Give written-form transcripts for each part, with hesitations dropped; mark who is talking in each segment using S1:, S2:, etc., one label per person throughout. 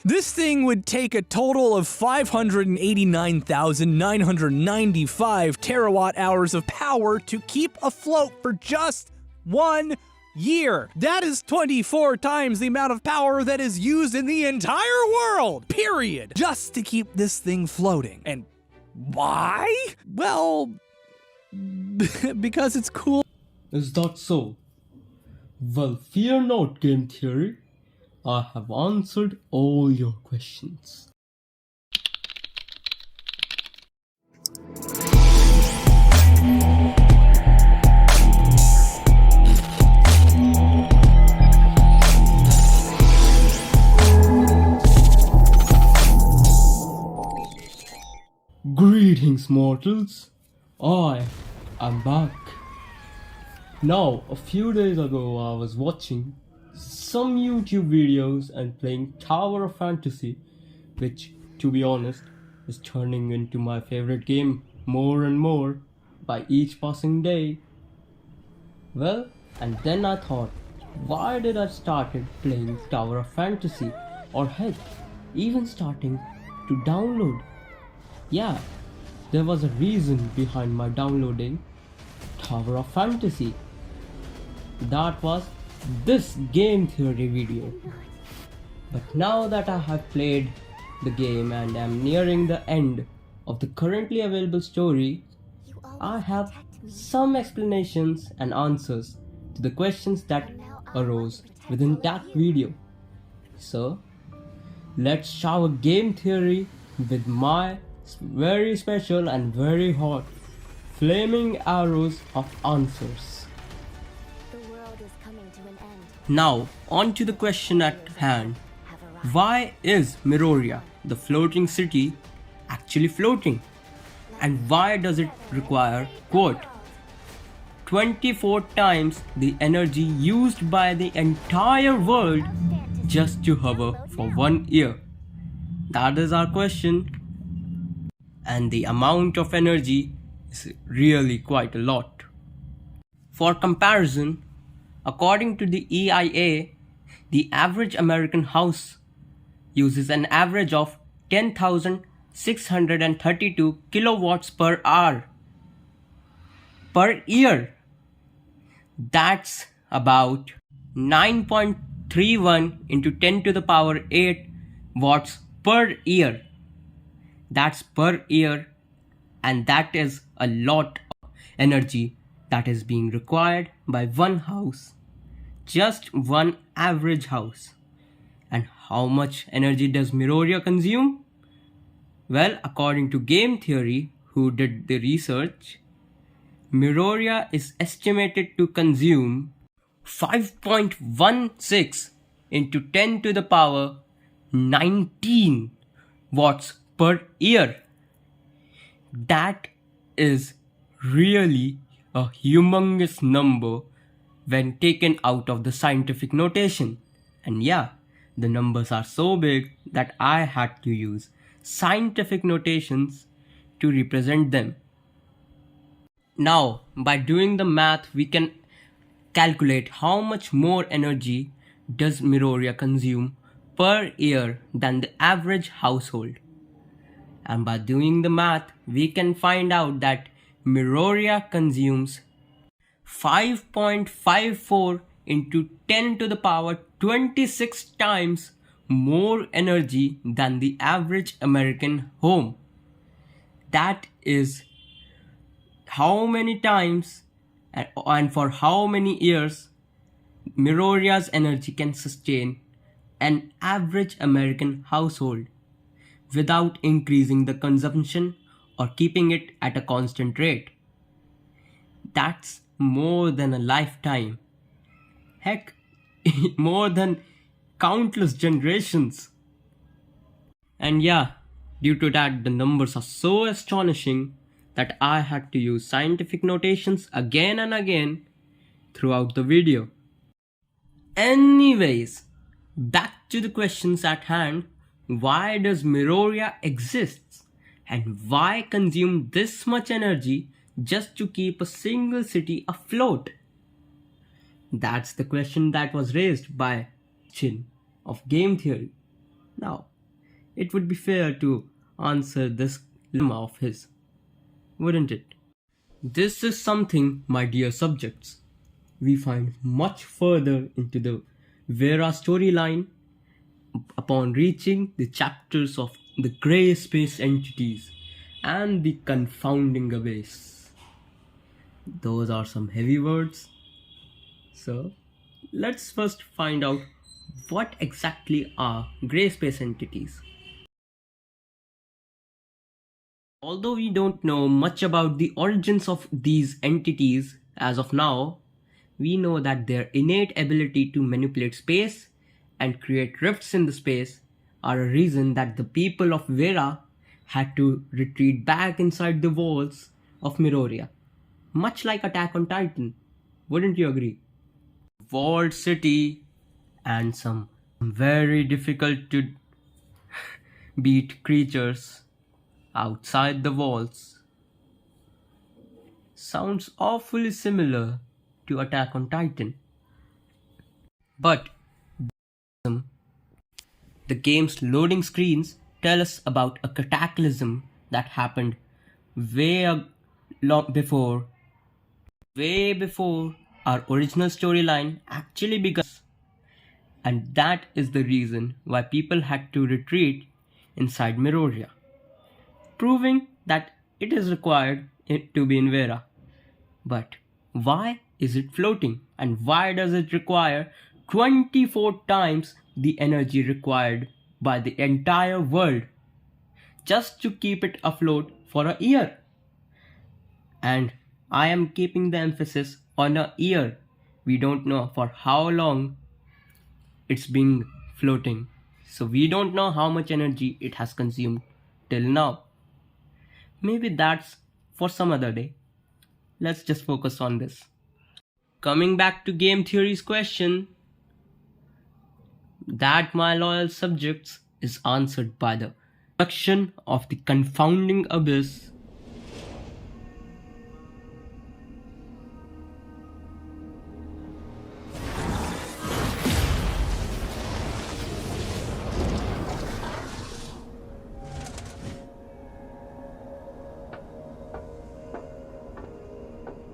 S1: This thing would take a total of 589,995 terawatt hours of power to keep afloat for just 1 year. That is 24 times the amount of power that is used in the entire world, period, just to keep this thing floating. And why? Well, because it's cool.
S2: Is that so? Well, fear not, Game Theory. I have answered all your questions. Greetings, mortals. I am back. Now, a few days ago, I was watching some YouTube videos and playing Tower of Fantasy, which, to be honest, is turning into my favorite game more and more by each passing day. Well, and then I thought, why did I started playing Tower of Fantasy, or heck, even starting to download? Yeah, there was a reason behind my downloading Tower of Fantasy. That was this Game Theory video. But now that I have played the game and am nearing the end of the currently available story, I have some explanations and answers to the questions that arose within that video. So, let's shower Game Theory with my very special and very hot flaming arrows of answers. Now, on to the question at hand. Why is Miroria, the floating city, actually floating? And why does it require, quote, 24 times the energy used by the entire world just to hover for 1 year? That is our question. And the amount of energy is really quite a lot. For comparison, according to the EIA, the average American house uses an average of 10,632 kilowatts per hour per year. That's about 9.31 into 10 to the power 8 watts per year. That's per year, and that is a lot of energy that is being required by one house, just one average house. And how much energy does Miroria consume? Well, according to Game Theory, who did the research, Miroria is estimated to consume 5.16 into 10 to the power 19 watts per year. That is really a humongous number when taken out of the scientific notation. And yeah, the numbers are so big that I had to use scientific notations to represent them. Now, by doing the math, we can calculate how much more energy does Miroria consume per year than the average household. And by doing the math, we can find out that Miroria consumes 5.54 into 10 to the power 26 times more energy than the average American home. That is how many times and for how many years Miroria's energy can sustain an average American household without increasing the consumption or keeping it at a constant rate. That's more than a lifetime. Heck, more than countless generations. And yeah, due to that, the numbers are so astonishing that I had to use scientific notations again and again throughout the video. Anyways, back to the questions at hand. Why does Miroria exist? And why consume this much energy just to keep a single city afloat? That's the question that was raised by Chin of Game Theory. Now, it would be fair to answer this dilemma of his, wouldn't it? This is something, my dear subjects, we find much further into the Vera storyline upon reaching the chapters of the grey space entities and the confounding abyss. Those are some heavy words. So, let's first find out what exactly are grey space entities. Although we don't know much about the origins of these entities as of now, we know that their innate ability to manipulate space and create rifts in the space are a reason that the people of Vera had to retreat back inside the walls of Miroria, much like Attack on Titan. Wouldn't you agree? Walled city and some very difficult to beat creatures outside the walls. Sounds awfully similar to Attack on Titan. But the game's loading screens tell us about a cataclysm that happened way long before, way before our original storyline actually began. And that is the reason why people had to retreat inside Miroria, proving that it is required to be in Vera. But why is it floating, and why does it require 24 times the energy required by the entire world just to keep it afloat for a year? And I am keeping the emphasis on a year. We don't know for how long it's been floating, so we don't know how much energy it has consumed till now. Maybe that's for some other day. Let's just focus on this. Coming back to game theory's question, that, my loyal subjects, is answered by the production of the confounding abyss.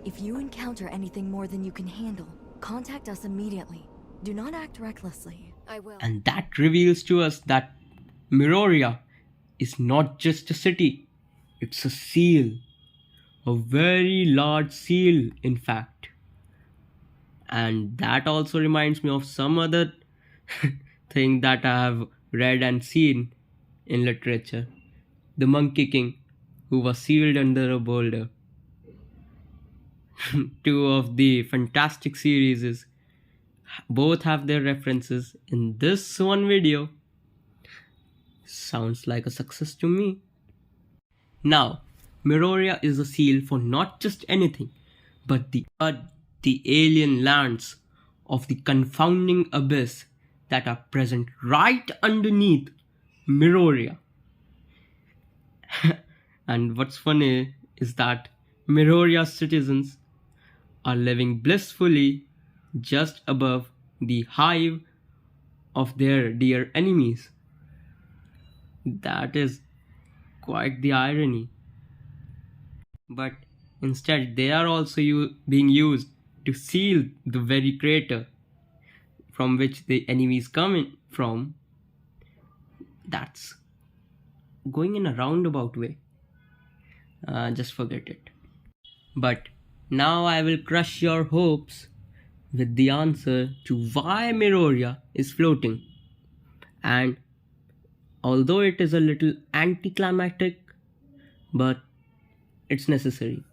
S3: If you encounter anything more than you can handle, contact us immediately. Do not act recklessly. I will.
S2: And that reveals to us that Miroria is not just a city, it's a seal. A very large seal, in fact. And that also reminds me of some other thing that I have read and seen in literature. The Monkey King, who was sealed under a boulder. Two of the fantastic series both have their references in this one video. Sounds like a success to me. Now, Miroria is a seal for not just anything, but the alien lands of the confounding abyss that are present right underneath Miroria. And what's funny is that Miroria's citizens are living blissfully just above the hive of their dear enemies. That is quite the irony. But instead, they are also being used to seal the very crater from which the enemies come in from. That's going in a roundabout way. Just forget it. But now I will crush your hopes with the answer to why Miroria is floating. And although it is a little anticlimactic, but it's necessary.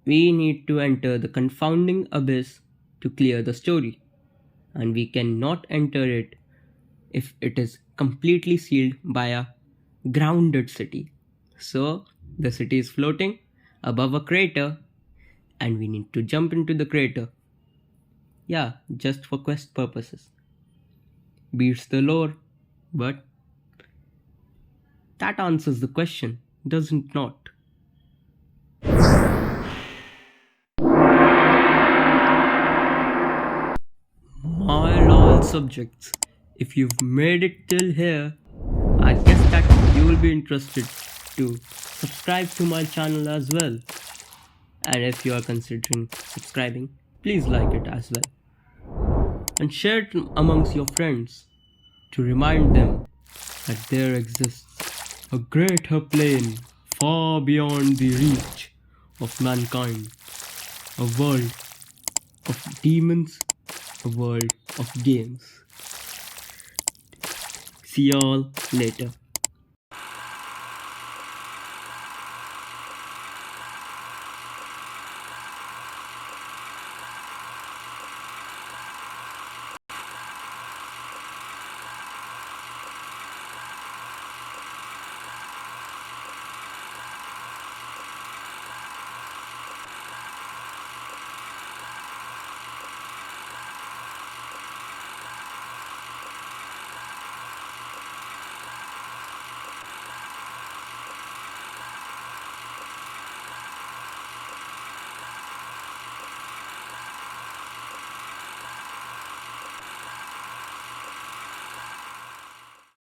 S2: We need to enter the confounding abyss to clear the story, and we cannot enter it if it is completely sealed by a grounded city. So the city is floating above a crater, and we need to jump into the crater. Yeah, just for quest purposes. Beats the lore, but That answers the question, does it not? My loyal subjects, if you've made it till here, I guess that you will be interested to subscribe to my channel as well. And if you are considering subscribing, please like it as well. And share it amongst your friends to remind them that there exists a greater plane far beyond the reach of mankind. A world of demons, a world of games. See y'all later.